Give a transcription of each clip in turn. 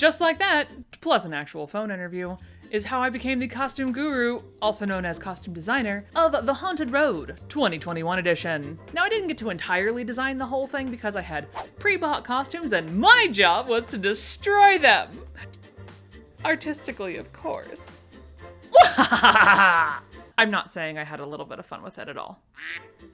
just like that, plus an actual phone interview, is how I became the costume guru, also known as costume designer, of The Haunted Road 2021 edition. Now, I didn't get to entirely design the whole thing because I had pre-bought costumes and my job was to destroy them. Artistically, of course. I'm not saying I had a little bit of fun with it at all.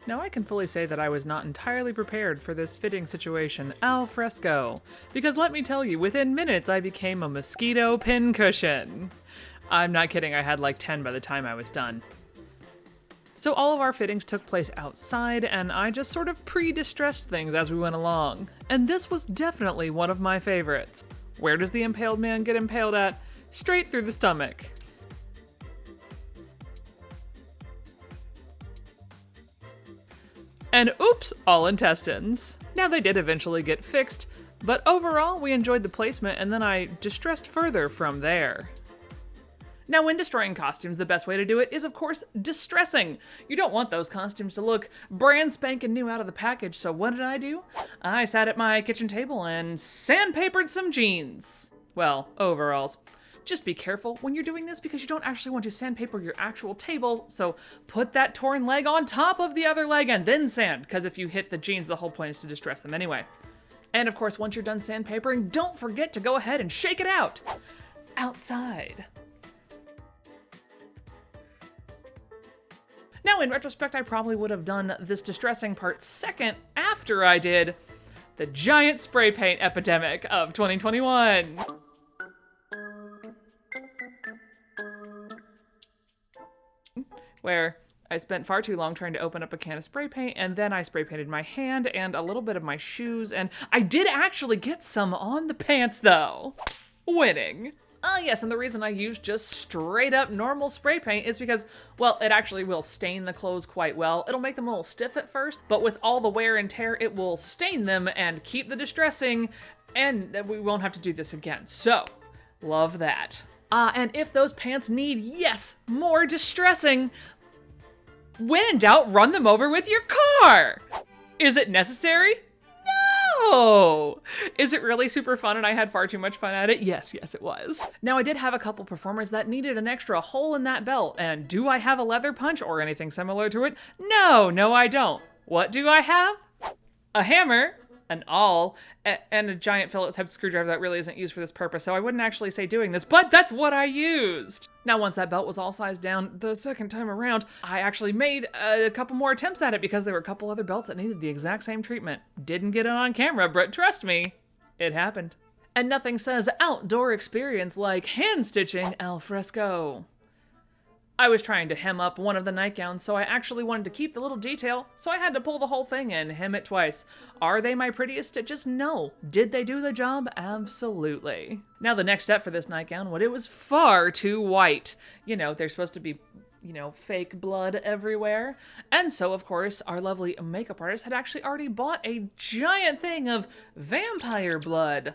Now, I can fully say that I was not entirely prepared for this fitting situation al fresco, because let me tell you, within minutes I became a mosquito pincushion. I'm not kidding, I had like 10 by the time I was done. So all of our fittings took place outside, and I just sort of pre-distressed things as we went along. And this was definitely one of my favorites. Where does the impaled man get impaled at? Straight through the stomach. And oops, all intestines. Now, they did eventually get fixed, but overall we enjoyed the placement, and then I distressed further from there. Now, when destroying costumes, the best way to do it is, of course, distressing. You don't want those costumes to look brand spanking new out of the package, so what did I do? I sat at my kitchen table and sandpapered some jeans. Well, overalls. Just be careful when you're doing this because you don't actually want to sandpaper your actual table, so put that torn leg on top of the other leg and then sand, because if you hit the jeans, the whole point is to distress them anyway. And of course, once you're done sandpapering, don't forget to go ahead and shake it out. Outside. Now, in retrospect, I probably would have done this distressing part second after I did the giant spray paint epidemic of 2021. Where I spent far too long trying to open up a can of spray paint, and then I spray painted my hand and a little bit of my shoes, and I did actually get some on the pants though. Winning. Yes, and the reason I use just straight up normal spray paint is because, well, it actually will stain the clothes quite well. It'll make them a little stiff at first, but with all the wear and tear, it will stain them and keep the distressing, and we won't have to do this again. So, love that. And if those pants need, yes, more distressing, when in doubt, run them over with your car. Is it necessary? No! Is it really super fun and I had far too much fun at it? Yes, it was. Now, I did have a couple performers that needed an extra hole in that belt, and do I have a leather punch or anything similar to it? No, I don't. What do I have? A hammer, an awl, and a giant Phillips-head screwdriver that really isn't used for this purpose, so I wouldn't actually say doing this, but that's what I used. Now, once that belt was all sized down the second time around, I actually made a couple more attempts at it because there were a couple other belts that needed the exact same treatment. Didn't get it on camera, but trust me, it happened. And nothing says outdoor experience like hand stitching al fresco. I was trying to hem up one of the nightgowns, so I actually wanted to keep the little detail, so I had to pull the whole thing and hem it twice. Are they my prettiest stitches? No. Did they do the job? Absolutely. Now, the next step for this nightgown, it was far too white. You know, there's supposed to be, fake blood everywhere. And so, of course, our lovely makeup artist had actually already bought a giant thing of vampire blood.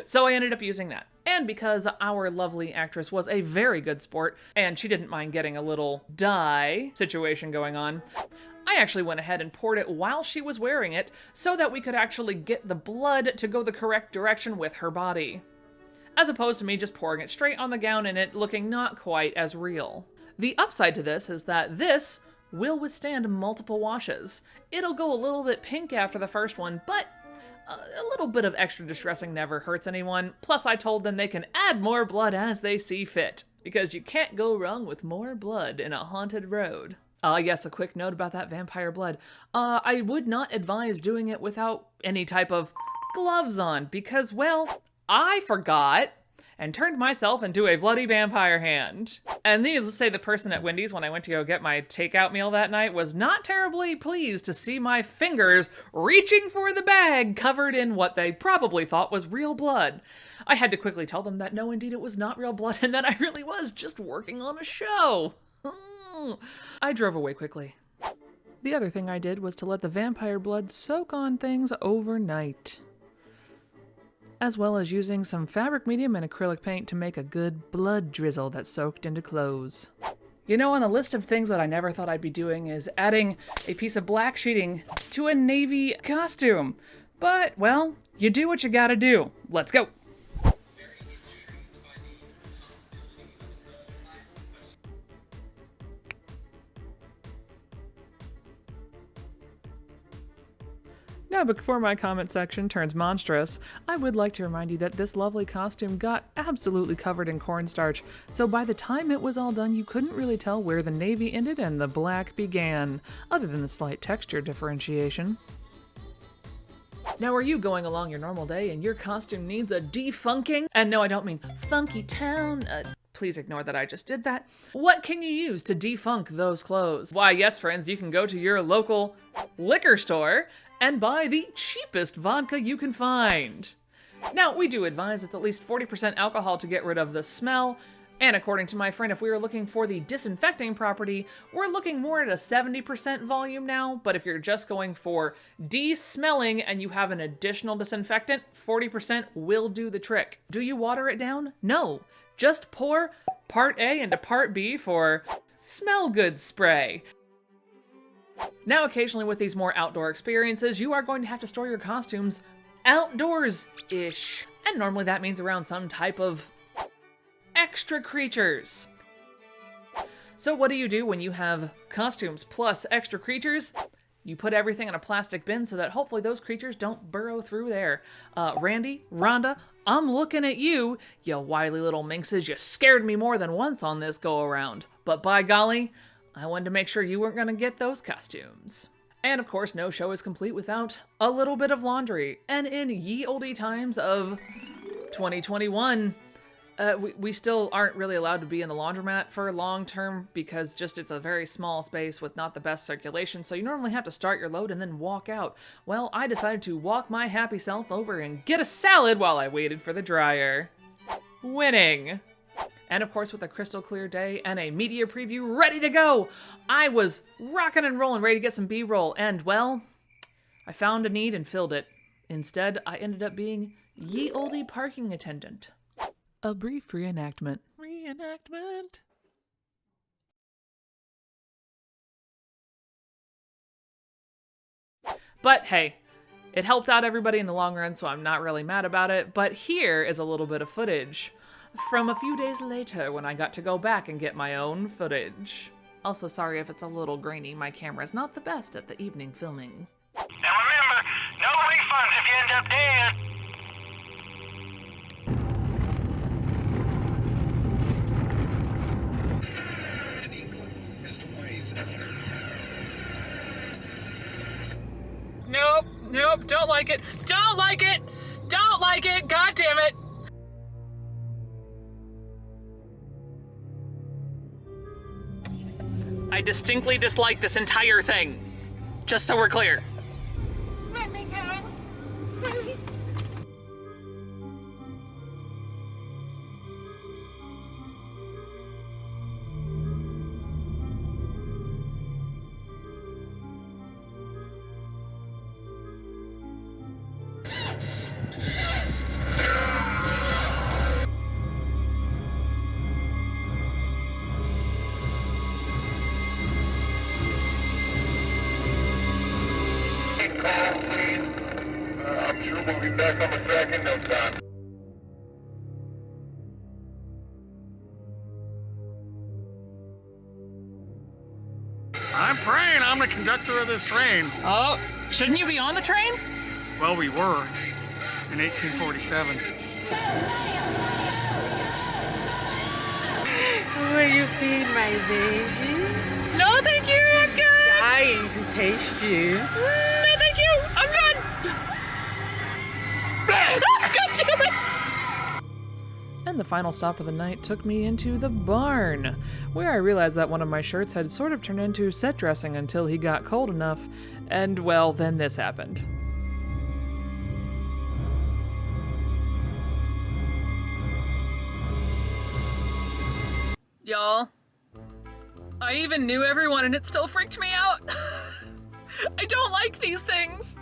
So I ended up using that. And because our lovely actress was a very good sport, and she didn't mind getting a little dye situation going on, I actually went ahead and poured it while she was wearing it so that we could actually get the blood to go the correct direction with her body, as opposed to me just pouring it straight on the gown and it looking not quite as real. The upside to this is that this will withstand multiple washes. It'll go a little bit pink after the first one, but a little bit of extra distressing never hurts anyone. Plus, I told them they can add more blood as they see fit, because you can't go wrong with more blood in a haunted road. Yes, a quick note about that vampire blood. I would not advise doing it without any type of gloves on, because, well, I forgot and turned myself into a bloody vampire hand. And needless to say, the person at Wendy's when I went to go get my takeout meal that night was not terribly pleased to see my fingers reaching for the bag covered in what they probably thought was real blood. I had to quickly tell them that no, indeed, it was not real blood and that I really was just working on a show. I drove away quickly. The other thing I did was to let the vampire blood soak on things overnight, as well as using some fabric medium and acrylic paint to make a good blood drizzle that soaked into clothes. You know, on the list of things that I never thought I'd be doing is adding a piece of black sheeting to a navy costume. But, well, you do what you gotta do. Let's go. Now, before my comment section turns monstrous, I would like to remind you that this lovely costume got absolutely covered in cornstarch, so by the time it was all done, you couldn't really tell where the navy ended and the black began, other than the slight texture differentiation. Now, are you going along your normal day and your costume needs a defunking? And no, I don't mean funky town. Please ignore that I just did that. What can you use to defunk those clothes? Why, yes, friends, you can go to your local liquor store and buy the cheapest vodka you can find. Now, we do advise it's at least 40% alcohol to get rid of the smell, and according to my friend, if we were looking for the disinfecting property, we're looking more at a 70% volume now, but if you're just going for de-smelling and you have an additional disinfectant, 40% will do the trick. Do you water it down? No, just pour part A into part B for smell good spray. Now, occasionally with these more outdoor experiences, you are going to have to store your costumes outdoors-ish. And normally that means around some type of extra creatures. So what do you do when you have costumes plus extra creatures? You put everything in a plastic bin so that hopefully those creatures don't burrow through there. Randy, Rhonda, I'm looking at you, you wily little minxes. You scared me more than once on this go-around. But by golly, I wanted to make sure you weren't gonna get those costumes. And of course, no show is complete without a little bit of laundry. And in ye olde times of 2021, we still aren't really allowed to be in the laundromat for long term because just it's a very small space with not the best circulation. So you normally have to start your load and then walk out. Well, I decided to walk my happy self over and get a salad while I waited for the dryer. Winning. And of course, with a crystal clear day and a media preview ready to go, I was rocking and rolling, ready to get some B-roll. And well, I found a need and filled it. Instead, I ended up being ye olde parking attendant. A brief reenactment. But hey, it helped out everybody in the long run, so I'm not really mad about it. But here is a little bit of footage from a few days later when I got to go back and get my own footage. Also, sorry if it's a little grainy, my camera's not the best at the evening filming. Now remember, no refunds if you end up dead. Nope, don't like it. Don't like it! Don't like it! God damn it! I distinctly dislike this entire thing. Just so we're clear. Let me go. Please. I'm sure we'll be back on the track in no time. I'm praying I'm the conductor of this train. Oh, shouldn't you be on the train? Well, we were in 1847. Will you feed my baby? No, thank you, I'm good. Dying to taste you. No, thank you, I'm good. God damn it. And the final stop of the night took me into the barn, where I realized that one of my shirts had sort of turned into set dressing until he got cold enough, and well, then this happened. Y'all, I even knew everyone and it still freaked me out. I don't like these things.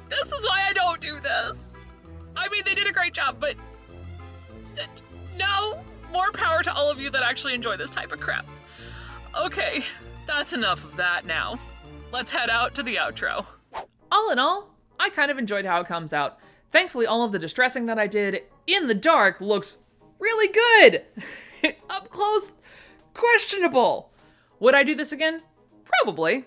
This is why I don't do this. I mean, they did a great job, but no, more power to all of you that actually enjoy this type of crap. Okay, that's enough of that now. Let's head out to the outro. All in all, I kind of enjoyed how it comes out. Thankfully, all of the distressing that I did in the dark looks really good. Up close, questionable. Would I do this again? Probably.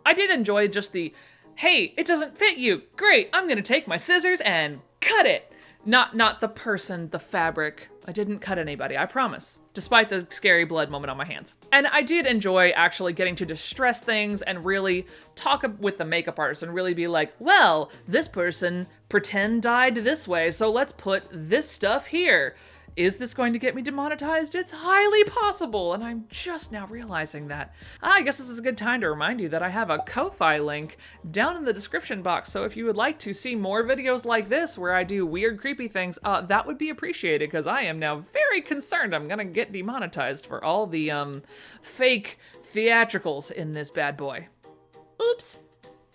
I did enjoy just the, hey, it doesn't fit you. Great, I'm gonna take my scissors and cut it. Not the person, the fabric. I didn't cut anybody, I promise. Despite the scary blood moment on my hands. And I did enjoy actually getting to distress things and really talk with the makeup artist and really be like, well, this person pretend died this way, so let's put this stuff here. Is this going to get me demonetized? It's highly possible, and I'm just now realizing that. I guess this is a good time to remind you that I have a Ko-Fi link down in the description box, so if you would like to see more videos like this where I do weird, creepy things, that would be appreciated, because I am now very concerned I'm gonna get demonetized for all the, fake theatricals in this bad boy. Oops.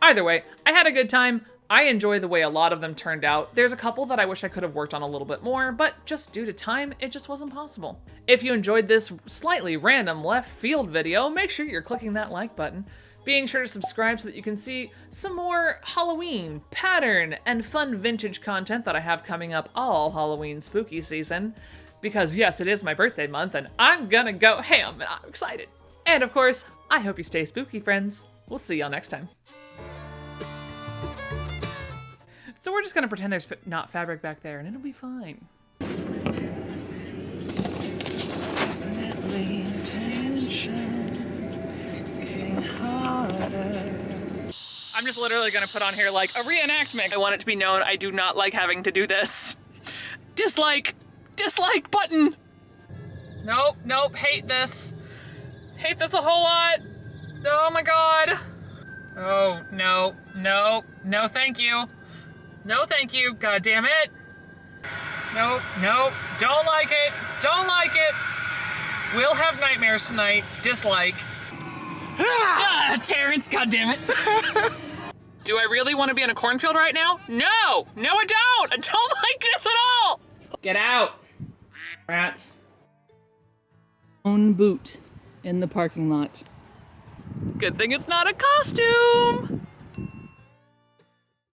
Either way, I had a good time. I enjoy the way a lot of them turned out. There's a couple that I wish I could have worked on a little bit more, but just due to time, it just wasn't possible. If you enjoyed this slightly random left field video, make sure you're clicking that like button. Being sure to subscribe so that you can see some more Halloween, pattern, and fun vintage content that I have coming up all Halloween spooky season. Because yes, it is my birthday month and I'm gonna go ham and I'm excited. And of course, I hope you stay spooky, friends. We'll see y'all next time. So we're just gonna pretend there's not fabric back there and it'll be fine. I'm just literally gonna put on here like a reenactment. I want it to be known I do not like having to do this. Dislike button. Nope, hate this. Hate this a whole lot. Oh my God. Oh, no, thank you. No, thank you. God damn it. No. Don't like it. We'll have nightmares tonight. Dislike. Terrence, god damn it. Do I really want to be in a cornfield right now? No, I don't. I don't like this at all. Get out, rats. Own boot in the parking lot. Good thing it's not a costume.